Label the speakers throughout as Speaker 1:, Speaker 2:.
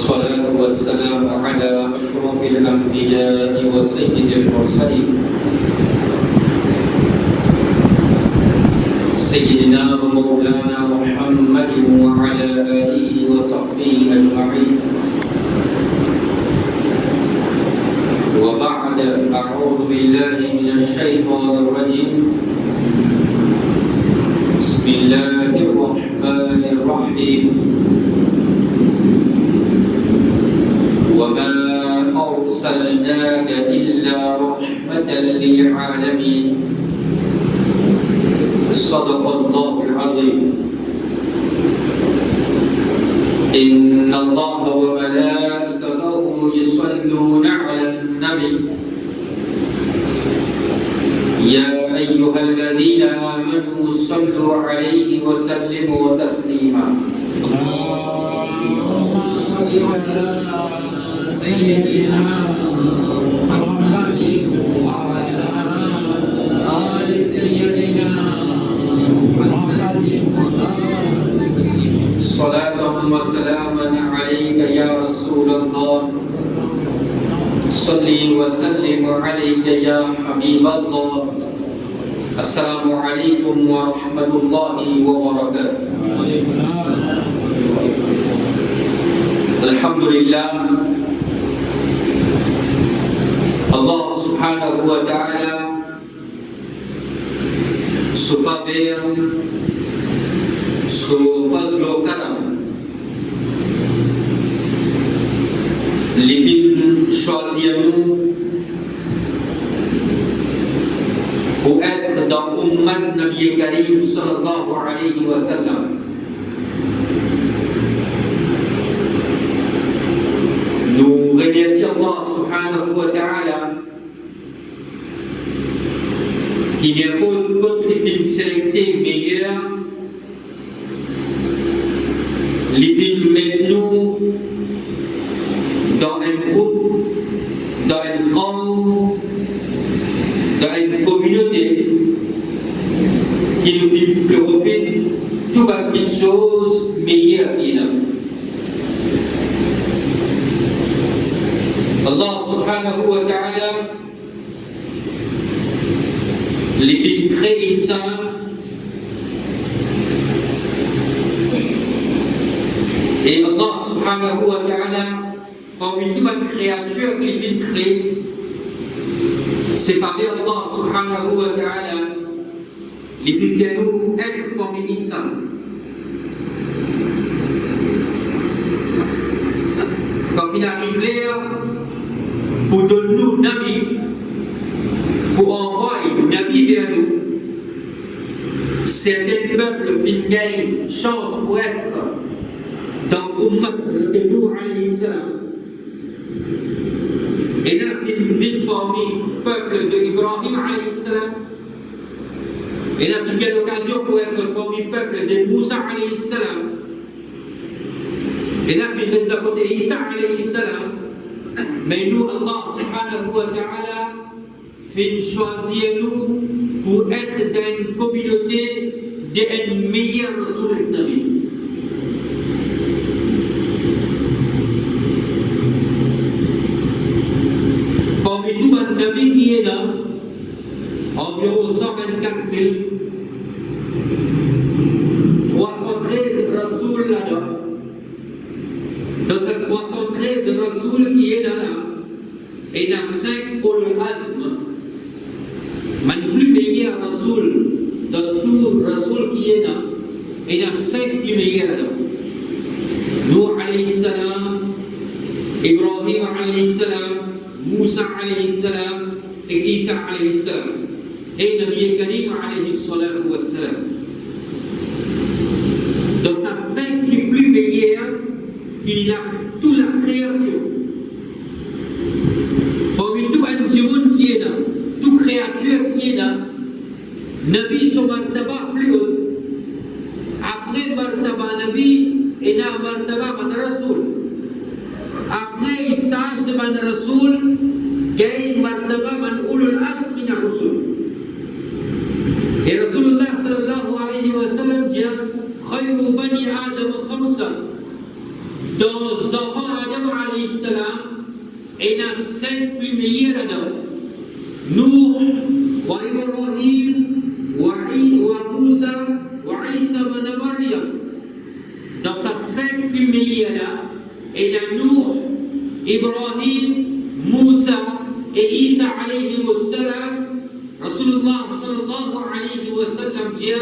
Speaker 1: والصلاة والسلام على أشرف الأنبياء وسيد المرسلين سيدنا ومولانا محمد وعلى آله وصحبه أجمعين. وبعد أعوذ بالله من الشيطان الرجيم. بسم الله الرحمن الرحيم. وما أرسلناك إلا رحمة للعالمين. صدق الله العظيم. إن الله وملائكته يصلون على النبي يا أيها الذين آمنوا صلوا عليه وسلموا تسليما. اللهم صل على سيدنا محمد وعلى آل سيدنا محمد صلاة وسلاما عليك يا رسول الله. صل وسلم عليك يا حبيب الله. السلام عليكم ورحمة الله وبركاته. الحمد لله. Allah subhanahu wa ta'ala su faveur, su fazl karam li fin choisi à nous pour être dans l'ummat Nabi Karim sallallahu alayhi wa sallam. Nous remercions Allah subhanahu wa ta'ala qui n'y a pas d'autre sélecté meilleure, les films mettent nous dans un groupe, dans un camp, dans une communauté qui nous fait profiter tout quelque chose meilleur qu'il a. Allah subhanahu wa ta'ala les films créent ça et Allah subhanahu wa ta'ala parmi toute la créature que les films créent c'est parmi Allah subhanahu wa ta'ala les films fait nous être parmi insan. Quand il arrive là pour donner nous Nabi, pour envoyer Nabi vers nous, certains peuples gagnent chance pour être dans l'ummat de nous alayhi salam. Et là, vit parmi le peuple d'Ibrahim alayhi salam. Et là, il y a l'occasion pour être parmi le peuple de Moussa alayhi salam. Et là, il y a le côté Isa alayhi salam. Mais nous, Allah subhanahu wa ta'ala fait choisir nous pour être dans une communauté d'un meilleur Rasul Nabi. Parmi tous les Nabi qui est là, environ 124 000, 313 Rasul là-dedans. Dans ces 313 Rasul qui est là, il y a 5 Ulul Azm. Mais le plus meilleur Rasul, dans tout Rasul qui est là, il y a 5 plus meilleurs là. Nuh alayhi salam, Ibrahim alayhi salam, Moussa alayhi salam et Isa alayhi salam. Et Nabi Karim alayhi salatu wa salam. Dans ces 5 plus meilleurs, il a toute la création. Parmi tout un monde qui est là, toute créature qui est là, Nabi son martaba plus haut. Après martaba Nabi, il y a martaba man Rasul. Après stage de man Rasul, il y a martaba man Ulul Azm min Rasul. Et Rasulullah sallallahu alayhi wa sallam dit, Khayru bani Adam khamsa. Dans les enfants Adam, et il y a 5 lumières là-dedans. Nuh, wa Ibrahim, wa Moussa, wa Isa ibn Maryam. Dans ces 5 lumières là, il y a Nuh, Ibrahim, Moussa et Isa alayhi wa sallam. Rasulullah sallallahu alayhi wa sallam dit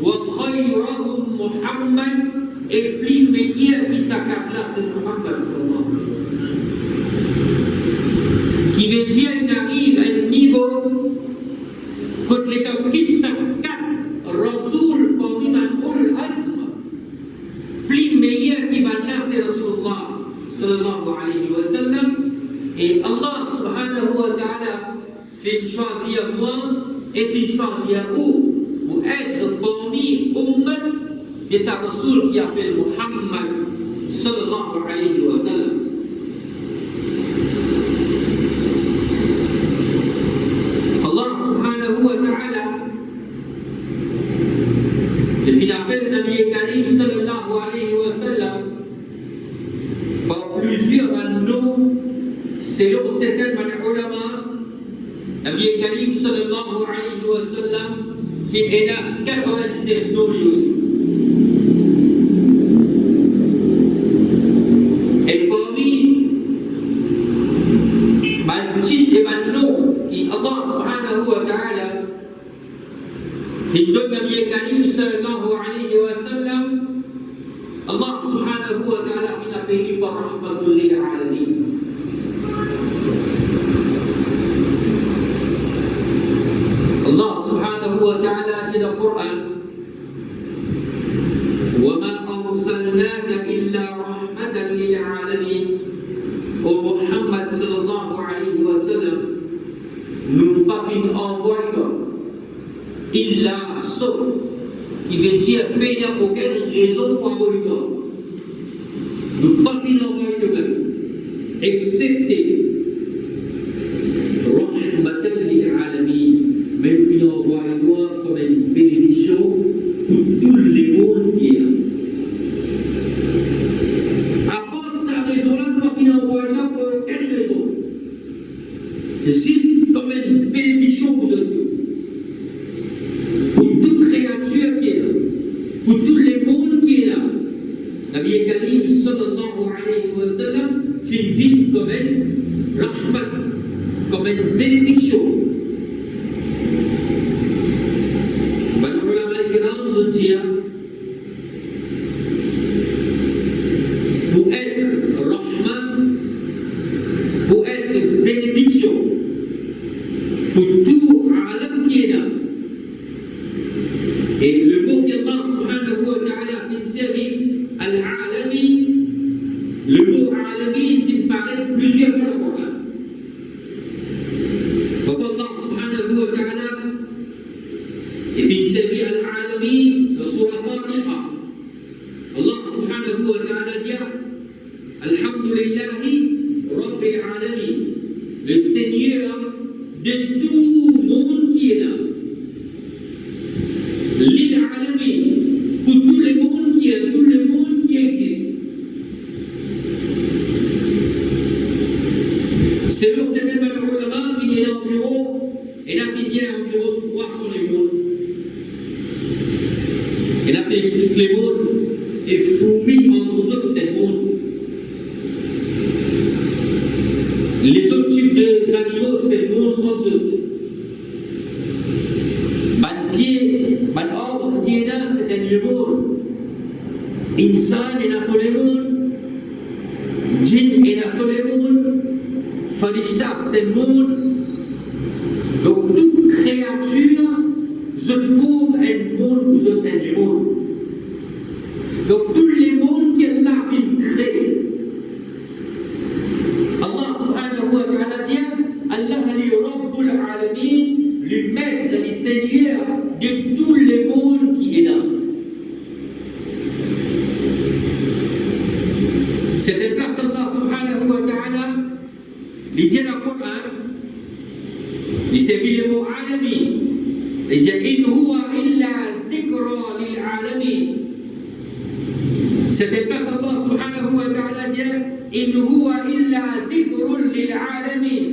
Speaker 1: wa khayrahum Muhammad et plus meilleur qui sa classe c'est Muhammad sallallahu alayhi wa sallam. Qui veut dire qu'il arrive à un niveau quand l'État quitte sa 4 Rasoul parmi Man'ul Azm, plus meilleur qui va là c'est Rasulullah sallallahu alayhi wa sallam. Et Allah subhanahu wa ta'ala fait choisir moi et fait choisir vous pour être parmi Ummat de sa Rasoul qui appelle Muhammad sallallahu alayhi wa sallam. Allah subhanahu wa ta'ala le fait appel Nabi Karim sallallahu alayhi wa sallam par plusieurs noms selon certains ulama. Nabi Karim sallallahu alayhi wa sallam fait 99 noms lui aussi. Et parmi les noms qui Allah subhanahu wa ta'ala fait donner Nabi Karim sallallahu alayhi wa sallam, Allah subhanahu wa ta'ala fait appeler par rahmatul lil alamin. Allah subhanahu wa ta'ala dit dans le Coran وَمَا أَرْسَلْنَاكَ إِلَّا رَحْمَةً لِلْعَالَمِينَ. Ô Muhammad sallallahu alayhi wa sallam, nous pas fait envoyer illa sauf qui veut dire il n'y a aucune raison pour envoyer. Nous pas fait envoyer de même excepté rahmatan lil alamin. Mais nous finissons envoyer toi comme une bénédiction pour tous les mondes qui est. À part sa raison-là, nous pas finissons envoyer toi pour aucune raison. C'est comme une bénédiction pour eux. Pour toute créature qui est là. Pour tous les mondes qui est là. Nabi Karim sallallahu alayhi wa sallam fait vivre comme une rahmat, comme une bénédiction. Pour être rahman, pour être bénédiction, pour tout alam qui est là. Et le mot qu'Allah subhanahu wa ta'ala a servi al-alami, le mot alami il paraît plusieurs fois dans le Coran. Parce qu'Allah subhanahu wa ta'ala il servi al-alami dans Surah Fatiha. Allah subhanahu wa ta'ala dit Alhamdulillahi Rabbil Alamin, le Seigneur de tout le monde qui est là. Lil Alamin, pour tout le monde qui est, tout le monde qui existe. Selon certains ulama, il y a environ 300 les mondes. Et là, il explique les mondes et fourmis entre eux autres des mondes. Les autres types d'animaux, c'est le monde entre eux. Pied, arbre qui est là, c'est un monde. Insan est là sur le monde. Djinn est là sur le monde. Farishta, c'est un monde. Donc, toute créature se forme un monde ou se un monde. Donc, tous les mondes qu'elle a créés. Allah subhanahu wa ta'ala dit Allah li Rabbul Alamin, le maître, le seigneur de tous les mondes qui est là. Cette place Allah subhanahu wa ta'ala, il dit dans le Coran, il s'agit le mot Alamin. Il dit In huwa illa dhikra lil alamin. C'était pas Allah subhanahu wa ta'ala dit in huwa illa dhikrun lil alamin.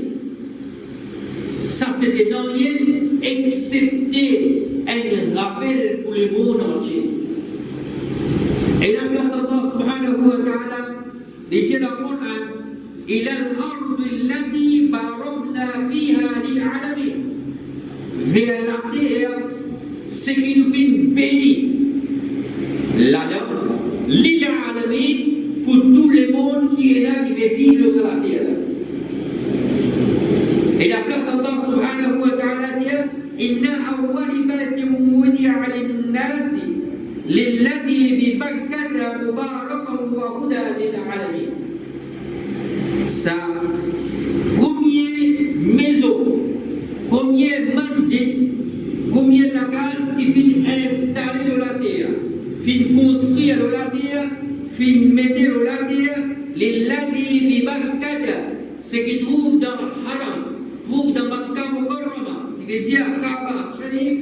Speaker 1: Ça c'était non rien excepté un rappel pour le monde entier. Et la place Allah subhanahu wa ta'ala dit dans le Coran ila al-ardi allati barakna fiha lil alamin. Vers la terre, ce qui nous fait bénir là-dedans, lil alamin, pour tout le monde qui est là, qui veut vivre sur la terre. Et la place Allah subhanahu wa ta'ala dit inna awwali batin wudi'a lin-nasi lilladhi bi Bakkata mubarakan wa huda lil alamin. Ça, première maison, premier masjid, combien la case qui finit installée dans la terre, finit construire dans la terre, finit mettre dans la terre, les ladis bi Bakkata, ce qui trouve dans Haram, trouve dans Makkah Mukarrama, qui veut dire Kaaba Sharif,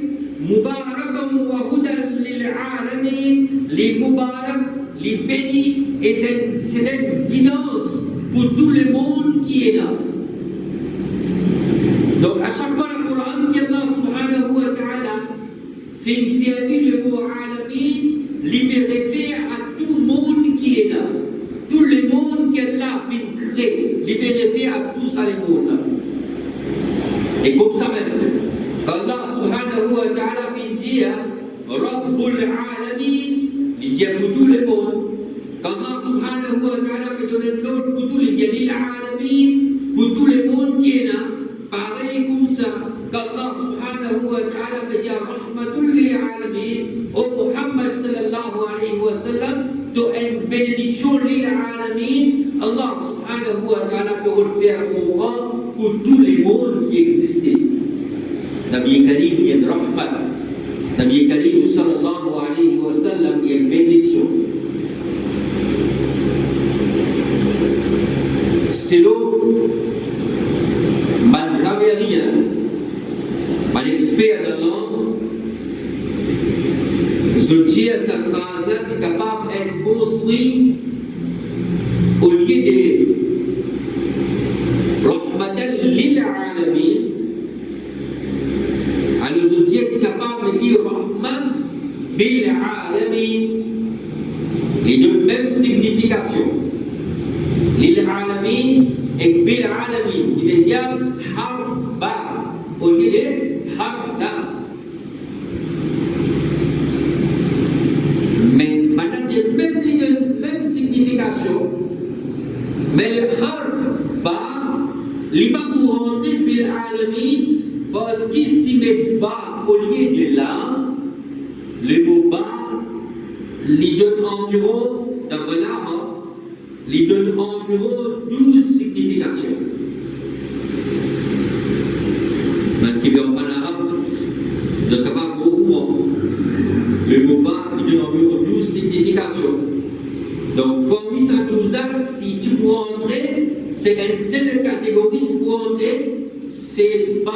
Speaker 1: Mubarakan wa hudan lil alamin, les Mubarak, les bénis, et c'est une guidance pour tout le monde qui est là. Donc à chaque fois le Coran, Allah subhanahu wa ta'ala fait servir le mot alamin, libéré à tout le monde qui est là. Tout le monde qu'Allah fait créer, libéré à tous les mondes. Et comme ça même, Allah subhanahu wa ta'ala fait dire Rabbul alamin, il dit pour tout le monde. Allah subhanahu wa ta'ala fait donner l'autre pour tout le jalil alamin, pour tout le monde qui est là. Pareil comme ça, qu'Allah subhanahu wa ta'ala peut dire rahmatul lil alamin, au Muhammad sallallahu alayhi wa sallam, de une bénédiction lil alamin, Allah subhanahu wa ta'ala peut le faire pour tous les mondes qui existent. Nabi Karim, il y a une rahmat. Nabi Karim sallallahu alayhi wa sallam, il y a une bénédiction. C'est l'eau. Man grammairien, man expert de langue, je dis à cette phrase-là, tu es capable d'être construit au lieu de Rahmatan lil alamin. Alors je dis que tu es capable de dire Rahman bil alamin. Les deux mêmes significations. Lil alamin et bil alamin, qui veut dire harf ba au lieu de harf lam. Mais maintenant, j'ai même les deux mêmes significations, mais le harf ba, il n'est pas pour rentrer bil alamin, parce qu'ici, le ba au lieu de lam, le mot ba, il donne environ, dans le lama, il donne environ 12 significations. Même qui vient en arabe, je ne sais pas beaucoup. Le mot ba, il donne environ 12 significations. Donc, parmi ces 12 axes, si tu peux entrer, c'est une seule catégorie, tu peux entrer, c'est ba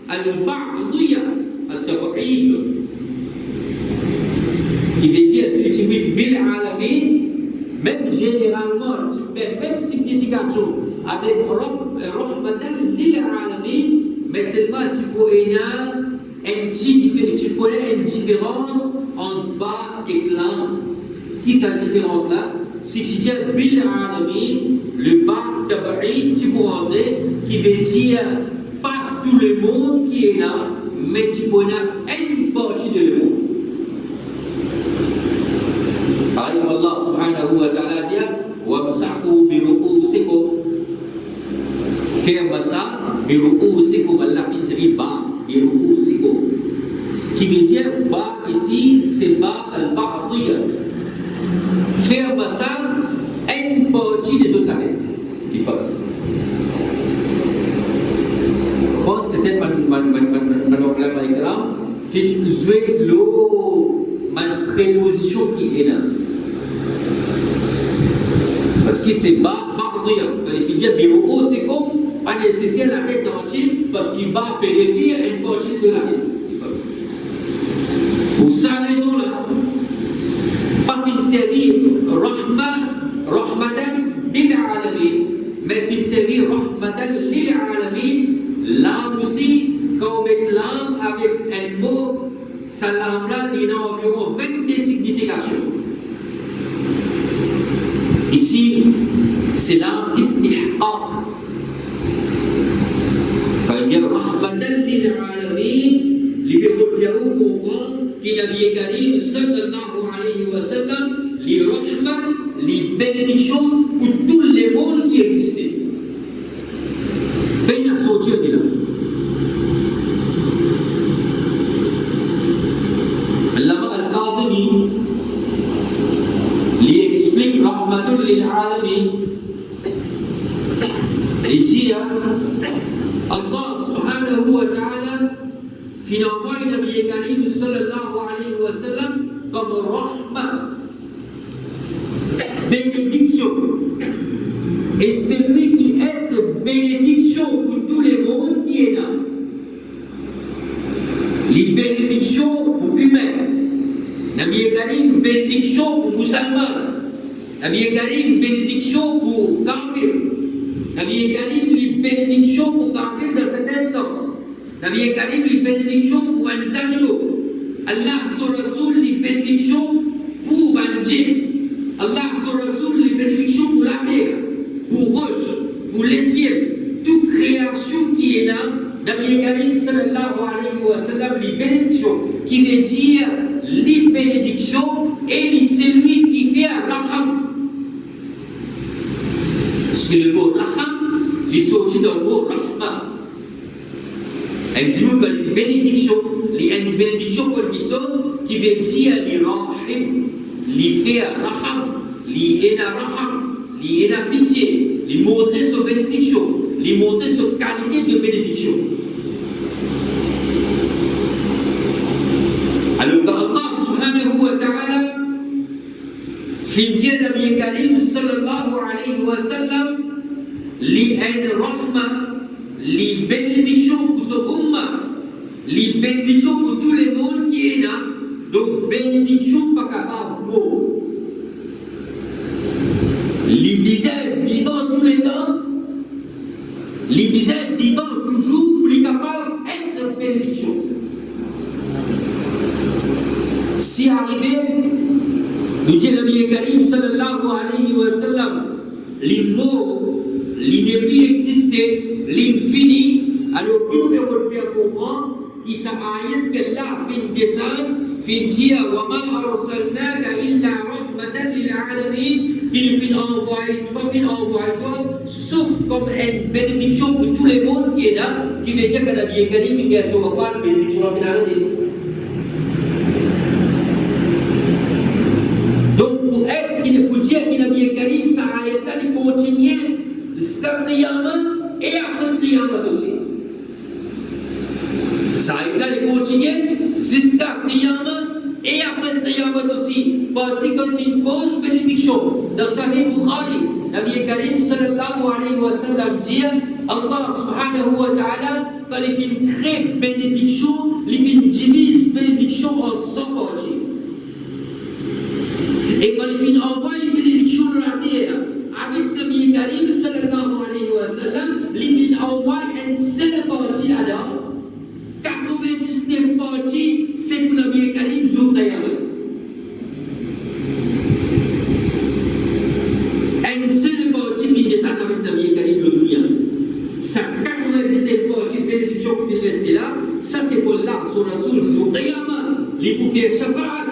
Speaker 1: al-ba'diyya, al-tab'id. Qui veut dire, si tu veux bil alamin, même généralement, tu fais même signification avec Rahmatan lil alamin, mais seulement tu connais une différence entre ba et lam. Qui est cette différence-là? Si tu dis bil alamin, le ba tab'id, tu peux entrer, qui veut dire pas tout le monde qui est là, mais tu connais une partie de le monde. Pareil, Allah subhanahu wa ta'ala dit wamsahu bi ru'usikum. Faire masa bi ru'usikum, Allah fait ba bi ru'usikum. Qui veut dire ba ici, c'est ba al-ba'diyya. Faire masa une partie des autres planètes. Il faut. Bon, c'était mon problème avec là. Fait jouer l'eau, ma préposition qui est là. Parce que c'est bas, ba'diyya. Quand il dit bureau, c'est comme pas nécessaire la tête entière, parce qu'il va vérifier une partie de la tête. Pour cette raison-là, pas fin servir rahmatan lil alamin. L'âme aussi, quand on met l'âme avec un mot, ça l'âme-là, il y a environ 22 significations. Ici, c'est l'âme istihqaq. Quand il dit rahmatan lil alamin, les Bérofiaou comprennent que Nabi Karim sallallahu alayhi wa sallam, les rahmat, les bénédictions pour tous les mondes qui existaient. Ben a sorti de là. Allama al-Qazimi lui explique rahmatul lil alamin. Il dit Allah subhanahu wa ta'ala في نوبة النبي الكريم صلى الله عليه وسلم comme rahma, bénédiction. Et celui qui est bénédiction pour tous les mondes qui est là. Les bénédictions pour humains. Nabi Karim, bénédiction pour musulmans. Nabi Karim, bénédiction pour kafir. Nabi Karim, les bénédictions pour kafir dans certains sens. Nabi Karim, les bénédictions pour les animaux. Allah, son Rasoul, les bénédictions pour les djinns. Allah, son Rasoul, les bénédictions pour la terre, pour roche, pour les ciels. Toute création qui est là, Nabi Karim, sallallahu alayhi wa sallam, les bénédictions, qui veut dire les bénédictions et c'est lui qui fait un raham. Parce que le mot raham, il est sorti dans le mot rahma. Un petit mot comme une bénédiction pour quelque chose qui veut dire les rahim, les faire raham, les ena raham, les ena pitié, les montrer sur bénédiction, les montrer sur qualité de bénédiction. Alors quand Allah subhanahu wa ta'ala fait dire Nabi Karim sallallahu alayhi wa sallam, li en rahma, les bénédictions pour ce umma, les bénédictions pour tous les mondes qui est là, donc bénédictions pas capable mot. Les bizarres vivants tous les temps, les bizarres vivants toujours, plus capables d'être bénédiction. Si arrivé, nous dit Nabi Karim sallallahu alayhi wa sallam, les mots, les débris existaient, l'infini, alors nous devons faire comprendre qu'il s'agit que là, fin descendre, fin dire, wa ma arsalnaka illa rahmatan lil alamin, qui nous fait envoyer, nous pas fait envoyer toi, sauf comme une bénédiction pour tous les mondes qui est là, qui veut dire que la vie est gagnée, mais qu'elle soit faire une bénédiction à finalité. Donc, pour dire qu'il a bien Karim, ça a été de continuer, et après le Qiyamah aussi. Ça a été de continuer jusqu'à le Qiyamah et après le Qiyamah aussi. Parce qu'il y a une cause bénédiction. Dans Sahih Bukhari, Nabi Karim sallallahu alayhi wa sallam dit Allah subhanahu wa ta'ala, quand il fait une crée bénédiction, il fait une divise bénédiction en 100 parties. Et quand il fait une envoie une bénédiction dans la terre, avec Nabi Karim sallallahu alayhi wa sallam, il envoie une seule partie là-dedans. 99 parties, c'est pour Nabi Karim Zourayamat. Une seule partie finit ça avec Nabi Karim le dunya. Ça 99 parties bénédiction qui vient rester là, ça c'est pour là, son Rasoul, son Qiyamah, les pour faire Shafa'at.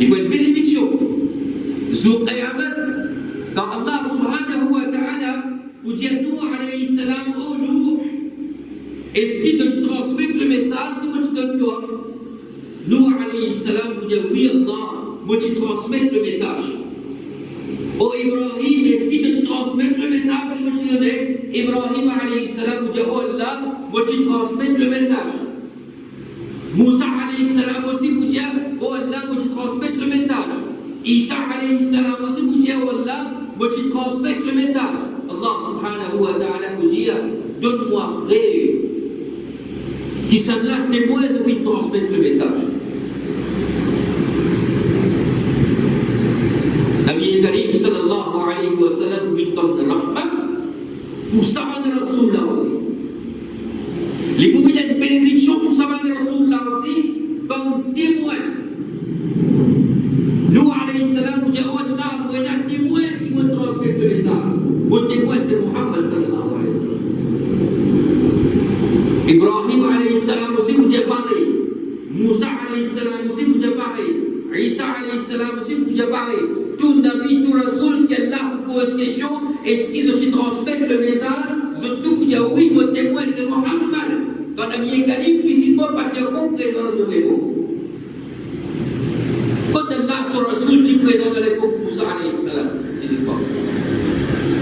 Speaker 1: Il faut une bénédiction. Zourayamat. Quand Allah subhanahu wa ta'ala vous dit Nuh alayhi salam, oh Nuh, est-ce qu'il te transmet le message que moi tu donnes toi? Nuh alayhi salam vous dit oui Allah, moi tu transmets le message. Oh Ibrahim, est-ce qu'il te transmet le message que moi tu donnes? Ibrahim alayhi salam vous dit oh Allah, moi tu transmets le message. Moussa alayhi salam aussi vous dit oh Allah, moi tu transmets le message. Isa alayhi salam aussi vous dit oh Allah, moi tu transmets le message. Allah subhanahu wa ta'ala vous dit donne-moi rêve qui sont là témoins de transmettre le message. Nabi Karim sallallahu alayhi wa sallam vous donne de rahma pour savoir de Rasoul là aussi. Les pouvoirs d'une bénédiction pour savoir de Rasoul là aussi, comme témoin. Nous, alayhi salam, nous disons Allah, nous sommes un témoin qui nous transmet le message. Mon témoin, c'est Muhammad sallallahu alayhi wa sallam. Ibrahim alayhi salam aussi nous dit pareil. Moussa alayhi salam aussi nous dit pareil. Isa alayhi salam aussi nous dit pareil. Tout Nabi, tout Rasoul qui est là pour poser question, est-ce qu'ils aussi transmettent le message? Je tout vous dire oui, mon témoin c'est Muhammad. Quand Nabi Karim physiquement pas dire comme présent dans son époque. Quand Allah son Rasoul qui est présent dans l'époque Moussa alayhi salam physiquement.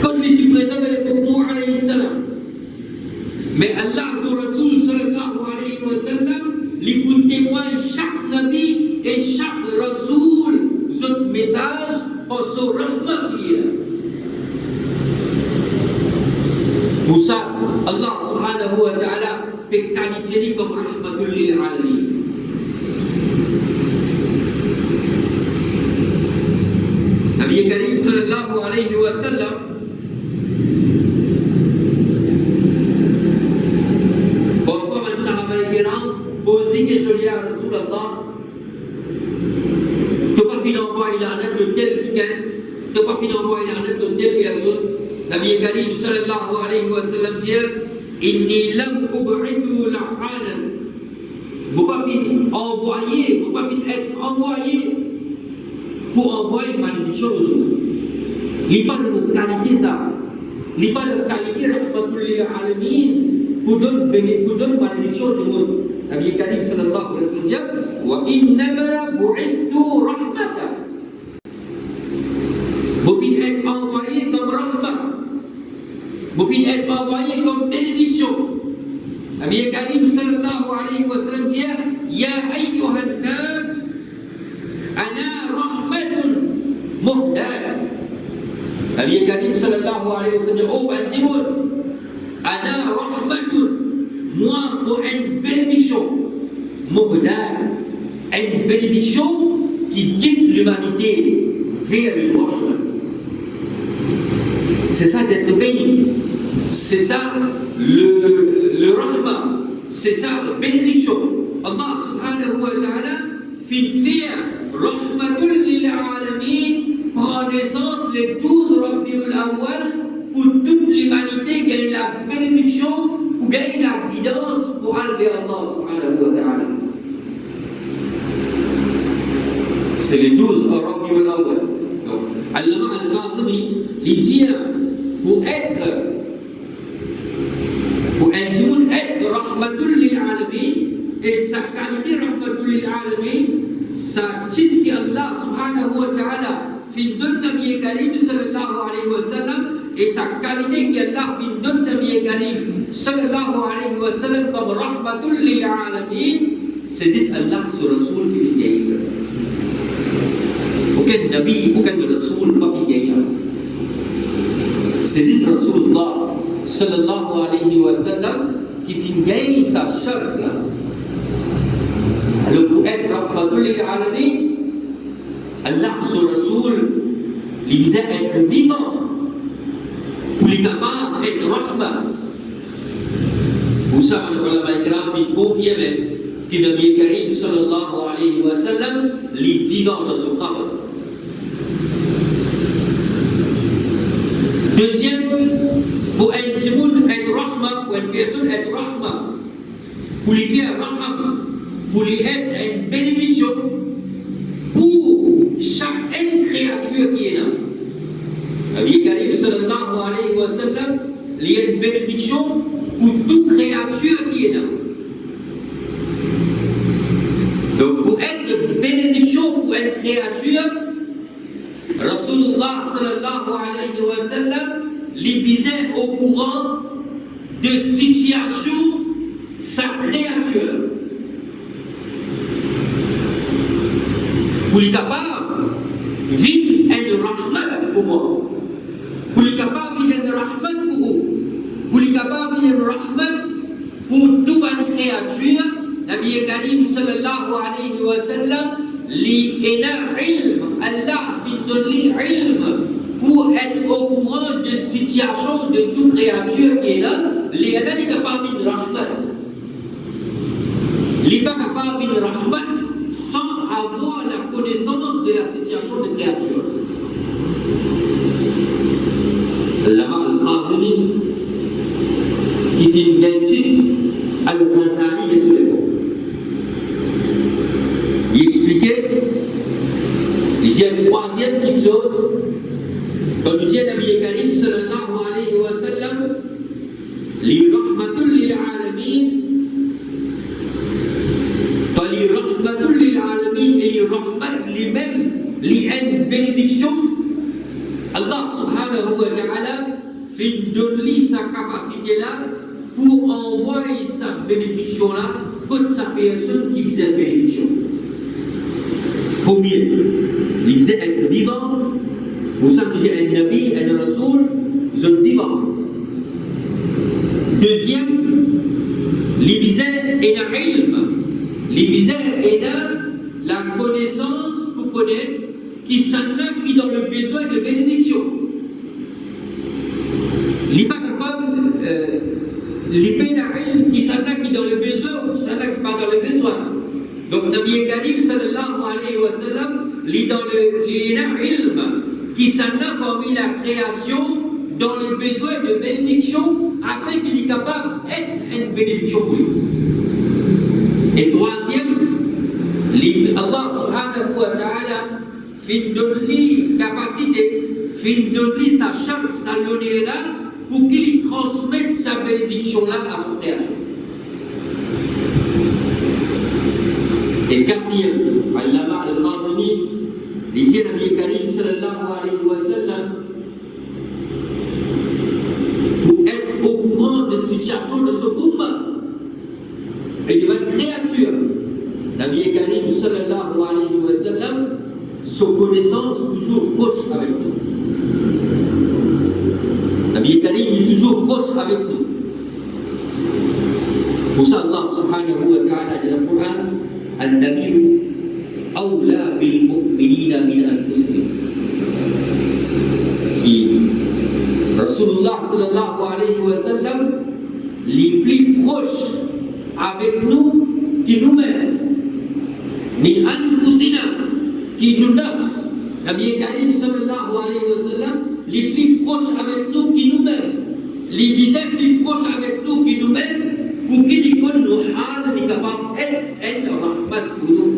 Speaker 1: Quand il est présent dans l'époque Nuh alayhi salam. Mais Allah son Rasoul sallallahu alayhi wa sallam lui témoigne chaque Nabi et chaque Rasoul son message en son rahmat qui est là. Pour ça, Allah subhanahu wa ta'ala peut qualifier comme rahmatul lil alamin. Nabi Karim sallallahu alayhi wa sallam pose des questions à Rasulallah. Tu n'as pas fini d'envoyer l'année de tel qui gagne. Tu n'as pas fini d'envoyer l'année de telle personne. Nabi Karim sallallahu alayhi wa sallam dit Inni lam ub'idhu la'anan. Vous n'avez pas fini envoyer, vous n'avez pas fini être envoyé pour envoyer une malédiction aux gens. Il n'y a pas de qualité ça. Il n'y a pas de qualité rahmatul lil alamin pour donner malédiction aux gens. Nabi Karim sallallahu alayhi wa sallam dit Wa innama bu'ithtu rahmatan. Vous finissez être envoyé comme rahmat. Vous finissez être envoyé comme bénédiction. Nabi Karim sallallahu alayhi wa sallam dit Ya ayyuhan nas ana rahmatun muhdan. Nabi Karim sallallahu alayhi wa sallam dit Oh Bantimoun, ana rahmatun, moi pour une bénédiction, Muhdan, une bénédiction qui guide l'humanité vers le droit chemin. C'est ça d'être béni, c'est ça le rahma, c'est ça la bénédiction. Allah subhanahu wa ta'ala fait faire rahmatul lil alamin prend naissance les 12 Rabiul Awwal pour toute l'humanité gagne la bénédiction ou gagne la guidance pour aller vers Allah subhanahu wa ta'ala. C'est les 12 Rabiul Awwal. Donc, Allama al-Qadhimi, il dit pour un djimoun être rahmatul lil alamin et sa qualité rahmatul lil alamin, sa titre qui Allah subhanahu wa ta'ala fi donne Nabi Karim sallallahu alayhi wa sallam et sa qualité qui Allah fi donne Nabi Karim sallallahu alayhi wa sallam comme rahmatul lil alamin, saisissent Allah sur Rasoul qui vient ici. Aucun Nabi, aucun Rasoul pas fi gagner. Saisissent Rasulullah sallallahu alayhi wa sallam qui fi gagner sa sharf là. Alors pour être rahmatul lil alamin, Allah son Rasoul lui disait être vivant pour les capables d'être rahma. Pour ça, on a fait confier même que Nabi Karim sallallahu alayhi wa sallam les vivant dans son qabr. Deuxième, pour un djimoun être rahma, pour une personne être rahma, pour lui faire raham, pour lui être une bénédiction pour chaque créature qui est là. Nabi Karim sallallahu alayhi wa sallam, il y a une bénédiction pour toute créature qui est là. Donc pour être une bénédiction pour une créature, Rasulullah sallallahu alayhi wa sallam les misait au courant de situation sa créature. Pour les capables, vite un rahmat pour moi. Pour les capables, vite un rahmat pour vous. Pour les capables, vite un rahmat pour toute une créature. Nabi Karim sallallahu alayhi wa sallam li ena ilm. Allah fi donne ilm pour être au courant de situation de toute créature qui est là, il n'est pas capable de rahmat. Il n'est pas capable de rahmat sans avoir la connaissance de la situation de créature. Lama al-Qazimi, qui est une gaïtine, al-Ghazali de ce l'époque. Il expliquait, il dit une troisième petite chose, quand nous dit Nabi Karim sallallahu alayhi wa sallam, li rahmatul lil alamin, quand li rahmatul lil alamin et li rahmat lui-même, li une bénédiction, Allah subhanahu wa ta'ala fait donner sa capacité là pour envoyer sa bénédiction là contre sa personne qui faisait la bénédiction. Premier, il faisait être vivant, pour ça que j'ai un nabi, un rasoul, ils sont vivants. Deuxième, il faisait un ilm, il faisait la connaissance pour connaître qui s'en a qui dans le besoin de bénédiction. Il n'est pas capable, il paie la ilm qui s'en a qui dans le besoin ou qui s'en a qui pas dans le besoin. Donc, Nabi Karim sallallahu alayhi wa sallam, il dans le ilm qui s'en a parmi la création dans le besoin de bénédiction afin qu'il est capable d'être une bénédiction pour lui. Et troisième, Allah subhanahu wa ta'ala fait donner capacité, fait donner sa charge, sa l'honneur là, pour qu'il transmette sa bénédiction là à son créateur. Et quatrième, Allama al-Qadimi, il dit à Nabi Karim sallallahu alayhi wa sallam, pour être au courant de situation de ce umma et de votre créature, Nabi Karim sallallahu alayhi wa sallam, son connaissance toujours proche avec nous. Nabi Karim est toujours proche avec nous. Pour ça, Allah subhanahu wa ta'ala dit dans le Coran, Al-Nabi awla bil mu'minina min anfusihim. Qui Rasulullah sallallahu alayhi wa sallam, les plus proches avec nous que nous-mêmes. Min anfusina, qui nous nafs. Nabi Karim sallallahu alayhi wa sallam, les plus proches avec nous que nous-mêmes. Les bisables plus proches avec nous que nous-mêmes, pour qu'ils connaissent nos hal, les capables d'être un rahmat pour nous.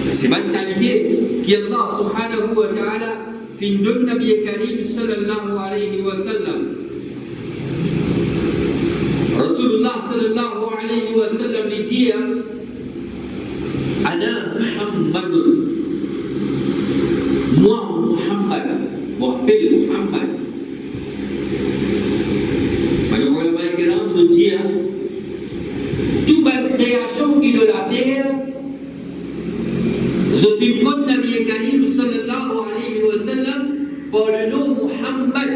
Speaker 1: C'est ma qualité qui Allah subhanahu wa ta'ala fait de Nabi Karim sallallahu alayhi wa sallam. Rasulullah sallallahu alayhi wa sallam lui dit, Ana Muhammad, moi Muhammad, m'appelle Muhammad. Madame Olama Kiram, je dis, toute ma création qui est de la terre, je fais comme Nabi Karim sallallahu alayhi wa sallam par le nom Muhammad.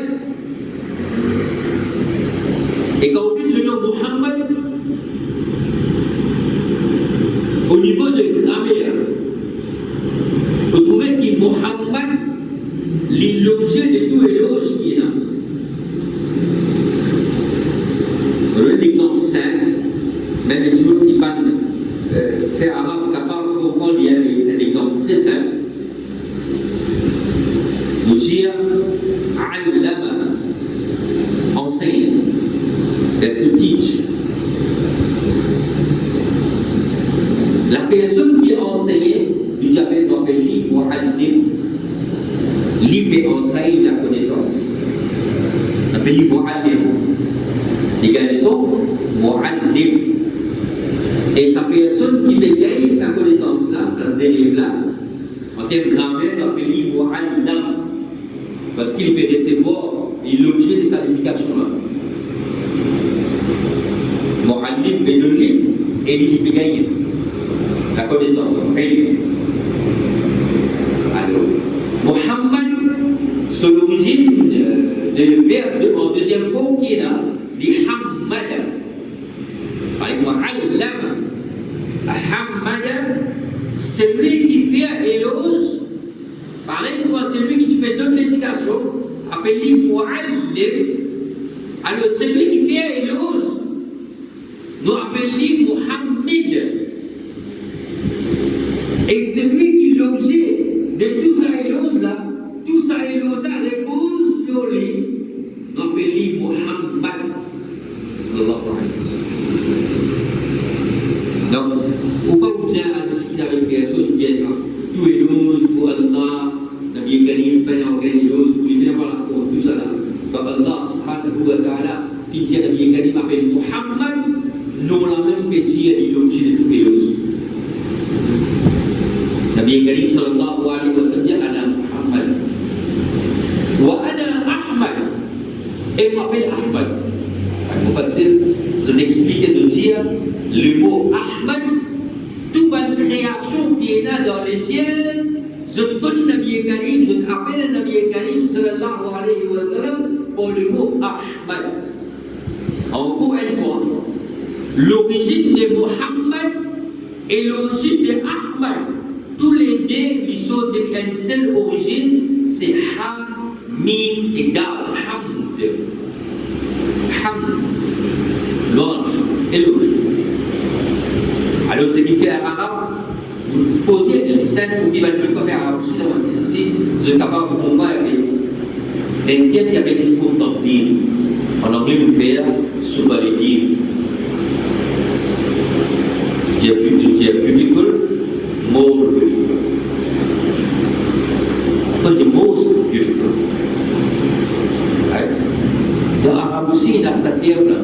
Speaker 1: Et quand on dit le nom Muhammad, au niveau de grammaire, vous trouvez que Muhammad est l'objet de tout éloge qui est là. Prenez l'exemple simple, même les gens qui parlent fait arabe capable de comprendre, il y a un exemple très simple. Nous dire Allama, enseigne, to teach. La personne qui enseigne, nous appelons li mu'allim. Li enseigne la connaissance. On appelle li mu'allim. Les gars sont mu'allim. Et sa personne qui dégaine sa connaissance là, sa élève là, en termes de grammaire, on appelle li mu'allam. Parce qu'il peut recevoir l'objet de sa éducation là. Mu'allim peut donner et il peut gagner la connaissance. Alors, Muhammad, c'est l'origine du verbe en deuxième forme qui est là, dit Hammada. Avec Mu'allam, Hammada, celui qui fait éloge Pareil, comment c'est lui qui te fait donner l'éducation, appelle-lui Mu'allim. Alors, c'est lui qui fait un éloge. Nous appelons Muhammad. Et c'est lui qui est l'objet de tout ça éloge-là. Tout ça éloge-là repose sur lui. Nous appelons Muhammad. Donc, on ne peut pas dire à ce qu'il avait une personne qui dit ça. Tout éloge pour Allah. Nabi Karim, peine à éloge pour lui, bien par la compte, tout ça là. Donc, Allah, subhanahu wa ta'ala, fit dire Nabi Karim appelle Muhammad. Nous la même petit est l'objet de tout éloge. Nabi Karim sallallahu alayhi wa sallam dit Ana Muhammad. Wa ana Ahmad. Et m'appelle Ahmad. Mufassir, je l'explique et de dire le mot Ahmad, toute bonne création qui est là dans les ciels, je donne Nabi Karim, je appelle Nabi Karim sallallahu alayhi wa sallam pour le mot Ahmad. Encore une fois, l'origine de Muhammad et l'origine de Ahmad, tous les deux, ils sont d'une seule origine, c'est Ha, Mim et Dal, Hamd. Hamd, l'ange, éloge. Alors, ce qui fait arabe, vous posez une scène pour qui va ne pas faire arabe, si vous êtes capable de combattre avec un terme qui avait l'islam tordil. En anglais, vous faites superlative. Beautiful, more beautiful. Not the most beautiful. Right? Dans l'arabe aussi, il y a cette terme-là.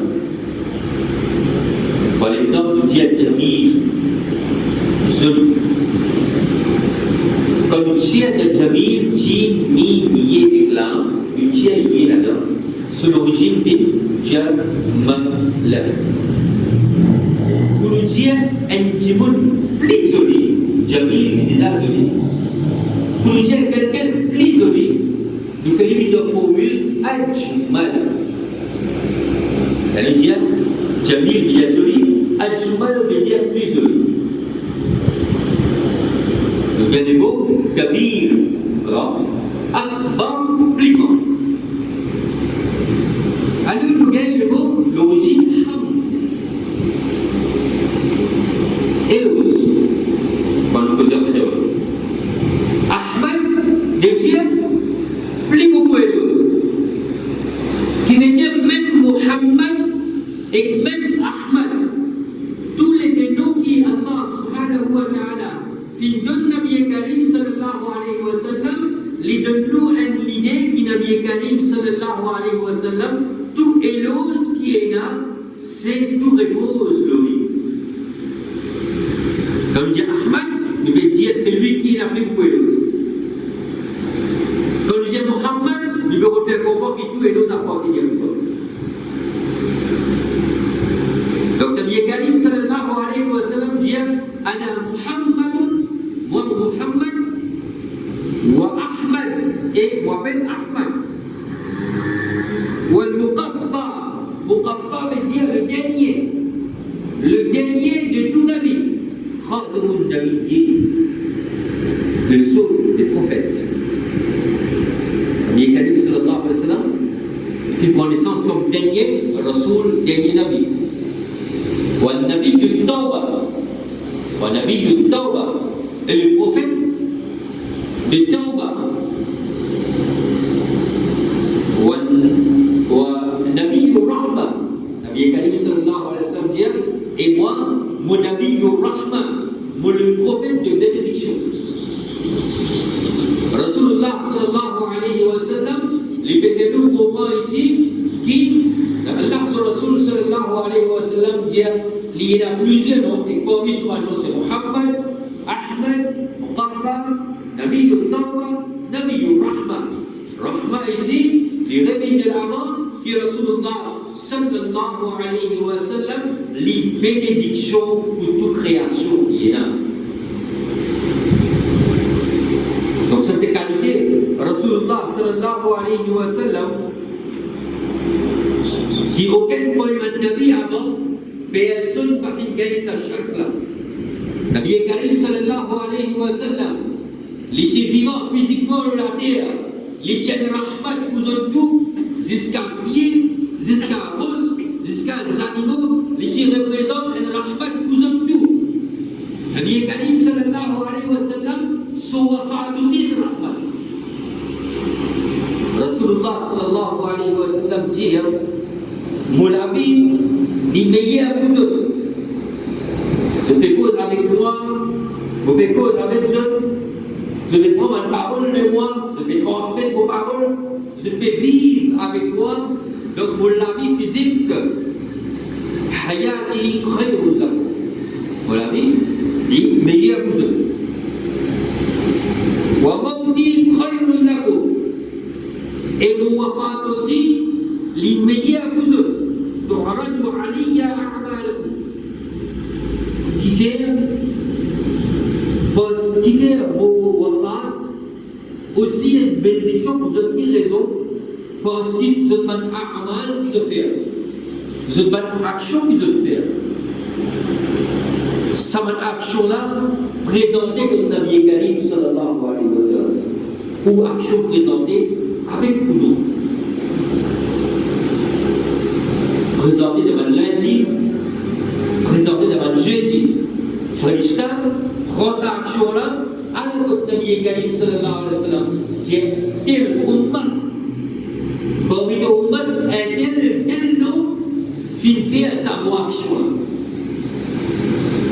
Speaker 1: Par exemple, il y a Jamil, joli. Quand il y a de Jamil, Ji, Mi, Yé et Lan, il y a Yé là-dedans. C'est l'origine de Jamal. Pour nous dire un petit mot plus joli, Jamil, déjà joli. Pour nous dire quelqu'un plus joli, nous faisons une formule Ajmal. Ça veut dire Jamil, déjà joli, Ajmal veut dire plus joli. Nous avons des mots Kabir, grand, Akbar, plus grand. Alors nous avons le mot, l'origine Elouz, quand nous faisons créole. Ahmad, veut dire plus beaucoup Elouz. Qui veut dire même Muhammad et même Ahmad. Tous les noms qui Allah subhanahu wa ta'ala fit donne Nabi Karim sallallahu alayhi wa sallam, les donne-nous une idée qui Nabi Karim sallallahu alayhi wa sallam, tout Elouz qui est là, c'est tout repose lui. Quand on dit Ahmad, nous veut dire c'est lui qui est la plus beaucoup éloge. Quand on dit Muhammad, nous veut faire comprendre qu'il tout éloge à part qu'il y a le corps. Donc Nabi Karim sallallahu alayhi wa sallam dit Ana Muhammadun, moi Muhammad, wa Ahmad, et moi ben Ahmad. Wa al-Muqaffa, Muqaffa veut dire le dernier de tout Nabi. Khatamun Nabiyyin, le sceau des prophètes. Nabi Karim sallallahu alayhi wa sallam fit prendre naissance comme dernier Rasoul, dernier Nabi. Wa Nabi de Tawba, wa Nabi de Tawba, et le prophète de Tawba. Wa Nabi Rahma, Nabi Karim sallallahu alayhi wa sallam dit, et moi, mon Nabi Rahma, le prophète de bénédiction. Rasulullah sallallahu alayhi wa sallam, les bénédictions comprend ici qui, Allah Rasul sallallahu alayhi wa sallam dit, il y a plusieurs noms, et parmi ces noms c'est Muhammad, Ahmad, Muqaffa, Nabi Tawba, Nabi Rahma. Rahma ici, les réveils de l'avant, qui Rasulullah sallallahu alayhi wa sallam, les bénédictions pour toute création qui est là. Donc ça c'est qualité. Rasulullah sallallahu alayhi wa sallam, qui aucun point de Nabi avant, personne n'a fait gagner sa chaque là. Nabi Karim sallallahu alayhi wa sallam, les vivants physiquement sur la terre, les tiennent rahmat pour tout, jusqu'à pied, jusqu'à os, jusqu'à les animaux, les représentent un rahmat pour tout. Nabi Karim sallallahu alayhi wa sallam, son wafat aussi de rahmat. Rasulullah sallallahu alayhi wa sallam dit, mon avis, les meilleurs pour eux. Je peux causer avec moi, je peux causer avec eux, je peux prendre une parole de moi, je peux transmettre vos paroles, je peux vivre avec moi. Donc, pour la vie physique, hayati khayrun lakum. Pour la vie, les meilleurs pour eux. Wa mawti khayrun lakum. Et mon wafat aussi, les meilleurs pour eux. تعرض علي أعمالكم qui fait mon wafat aussi une bénédiction pour une raison parce qu'il y a une amal qui se fait il y a une action qui se fait cette action là présentée comme Nabi Karim sallallahu alayhi wa sallam ou action présentée avec nous présenté devant lundi, présenté devant jeudi. Farishta prend sa action-là, à la côte de Nabi Karim sallallahu alayhi wa sallam, dit tel umma, parmi nos ummat, tel nom, fin fait sa action.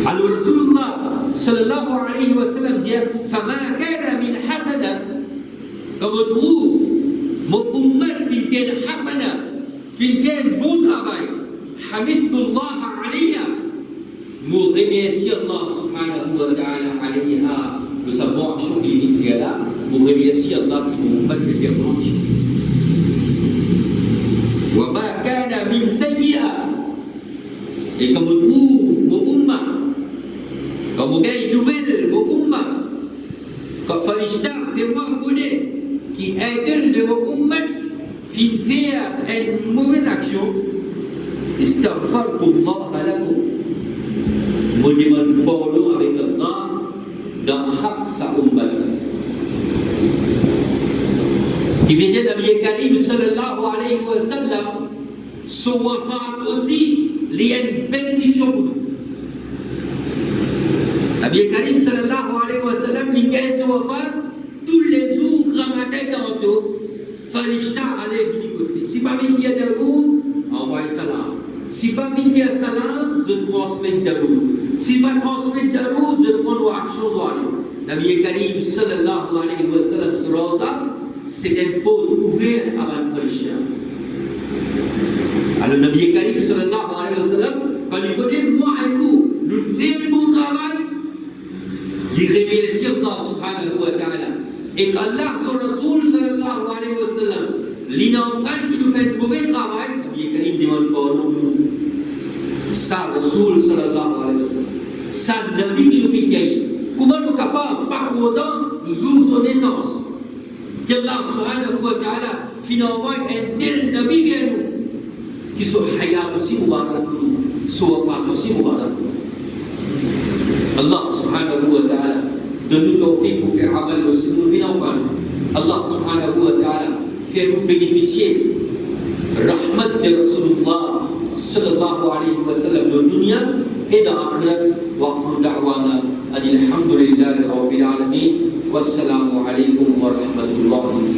Speaker 1: Alors Rasulullah sallallahu alayhi wa sallam dit فما كان من حسنة comme on trouve mon ummat fin fait hasana fin fait un bon travail hamidullah alayha nous remercions Allah subhanahu wa ta'ala alayha de sa bonne action qu'il fait là nous remercions Allah qui nous ummat de faire bon action wa ma kana min sayyi'a et comme on trouve mon ummat comme on gagne nouvelle mon ummat comme Farishta fait-moi connaître qui est de mon ummat fin faire une mauvaise action istaghfarullah lakum vous demandez pardon avec Allah dans haq sa ummat qui faisait Nabi Karim sallallahu alayhi wa sallam son wafat aussi il y a une bénédiction pour nous Nabi Karim sallallahu alayhi wa sallam il gagne son wafat tous les jours grand matin tantôt Farishta allait venir côté. Si pas venu faire Daroud, envoie salam. Si pas venu faire salam, je transmets Daroud. Si pas transmettre Daroud, je prends action zoale. Nabi Karim sallallahu alayhi wa sallam sur Rosa, c'est une porte ouverte avant Farishta. Alors Nabi Karim sallallahu alayhi wa sallam, quand il connaît moi un coup, nous faisons un bon travail, il remercie Allah subhanahu wa ta'ala. Et qu'Allah, son Rasoul sallallahu alayhi wa sallam, l'inentrant qui nous fait un mauvais travail, Nabi Karim demande pardon pour nous. Ça, Rasoul sallallahu alayhi wa sallam, ça, Nabi qui nous fait gagner. Comment nous sommes capables, par autant, de jouer son essence qu'Allah subhanahu wa ta'ala finalement un tel Nabi vers nous, qui soit hayat aussi mubarak pour nous, soit wafat aussi mubarak pour nous. Allah subhanahu wa ta'ala donne-nous tawfiq pour faire amal aussi nous finalement. Allah subhanahu wa ta'ala fait nous bénéficier rahmat de Rasulullah sallallahu alayhi wa sallam dans dunya et dans l'akhirat. Wa akhir da'wana alhamdulillahi rabbil alamin. Wassalamu alaykum wa rahmatullahi wa barakatuh.